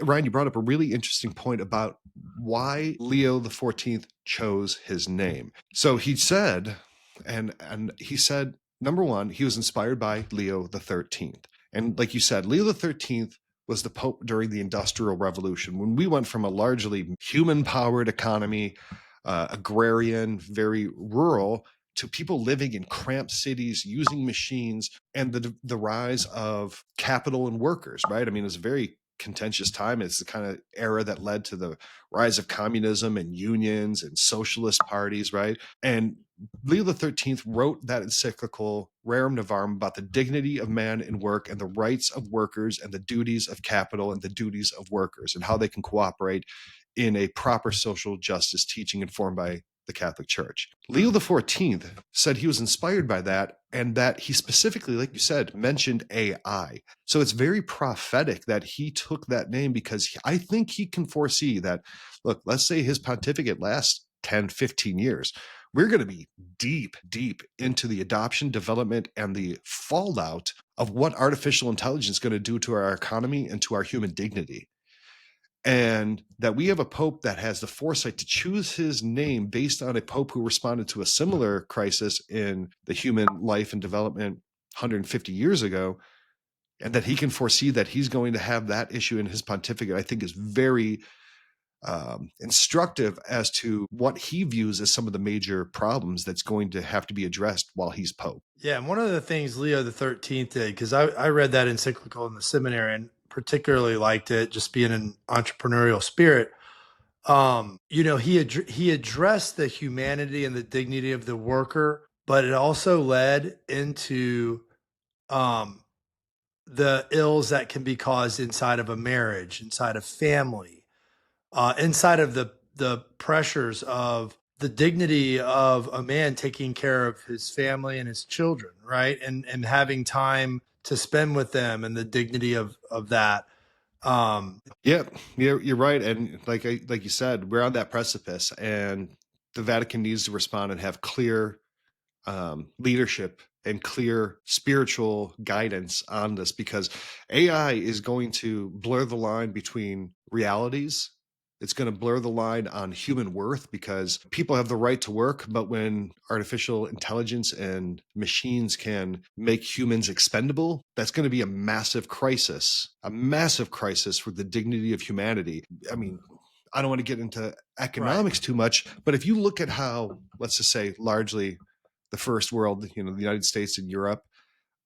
Ryan, you brought up a really interesting point about why Leo the 14th chose his name. So he said, and he said, number one, he was inspired by Leo the 13th. And like you said, Leo the 13th was the Pope during the Industrial Revolution, when we went from a largely human-powered economy, agrarian, very rural, to people living in cramped cities, using machines, and the rise of capital and workers, right? I mean, it's a very contentious time. It's the kind of era that led to the rise of communism and unions and socialist parties, right? And Leo the 13th wrote that encyclical Rerum Novarum about the dignity of man in work and the rights of workers and the duties of capital and the duties of workers and how they can cooperate in a proper social justice teaching informed by the Catholic Church. Leo the 14th said he was inspired by that, and that he specifically, like you said, mentioned AI. So it's very prophetic that he took that name, because I think he can foresee that, look, let's say his pontificate lasts 10, 15 years. We're going to be deep, deep into the adoption, development, and the fallout of what artificial intelligence is going to do to our economy and to our human dignity. And that we have a pope that has the foresight to choose his name based on a pope who responded to a similar crisis in the human life and development 150 years ago, and that he can foresee that he's going to have that issue in his pontificate, I think is very instructive as to what he views as some of the major problems that's going to have to be addressed while he's pope. Yeah, and one of the things Leo the 13th did, because I read that encyclical in the seminary and particularly liked it, just being an entrepreneurial spirit. He addressed the humanity and the dignity of the worker, but it also led into the ills that can be caused inside of a marriage, inside of family, inside of the pressures of the dignity of a man taking care of his family and his children, right? And having time to spend with them, and the dignity of that. Yeah, you're right. And like you said, we're on that precipice, and the Vatican needs to respond and have clear leadership and clear spiritual guidance on this, because AI is going to blur the line between realities. It's going to blur the line on human worth, because people have the right to work, but when artificial intelligence and machines can make humans expendable, that's going to be a massive crisis for the dignity of humanity. I mean, I don't want to get into economics too much, but if you look at how, let's just say, largely the first world, the United States and Europe,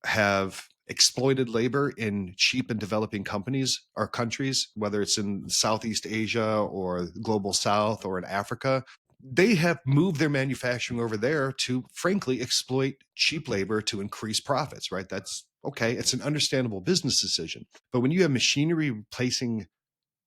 have exploited labor in cheap and developing companies or countries, whether it's in Southeast Asia or global South or in Africa, they have moved their manufacturing over there to, frankly, exploit cheap labor to increase profits, right? That's okay. It's an understandable business decision. But when you have machinery replacing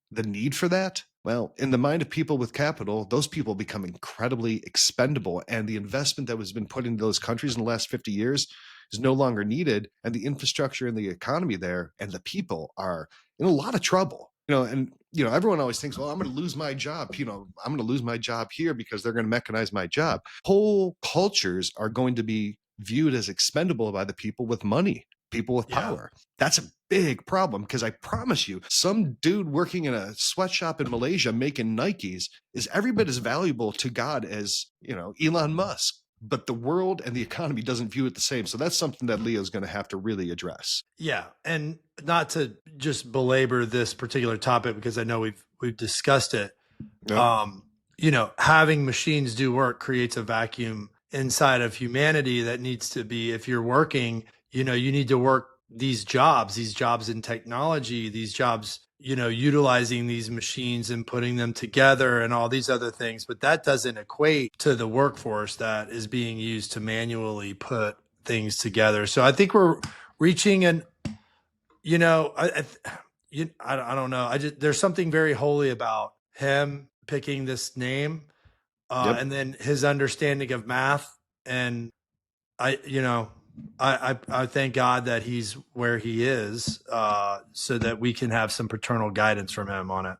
the need for that, well, in the mind of people with capital, those people become incredibly expendable, and the investment that has been put into those countries in the last 50 years is no longer needed, and the infrastructure and the economy there and the people are in a lot of trouble. And everyone always thinks, well, I'm going to lose my job. I'm going to lose my job here because they're going to mechanize my job. Whole cultures are going to be viewed as expendable by the people with money, people with power. That's a big problem, because I promise you, some dude working in a sweatshop in Malaysia making Nikes is every bit as valuable to God as, Elon Musk. But the world and the economy doesn't view it the same. So that's something that Leo's going to have to really address. Yeah. And not to just belabor this particular topic, because I know we've discussed it. Yep. Having machines do work creates a vacuum inside of humanity that needs to be, if you're working, you need to work these jobs in technology, these jobs, utilizing these machines and putting them together and all these other things. But that doesn't equate to the workforce that is being used to manually put things together. So I think we're reaching I don't know. There's something very holy about him picking this name, Yep. and then his understanding of math. And I thank God that he's where he is, so that we can have some paternal guidance from him on it.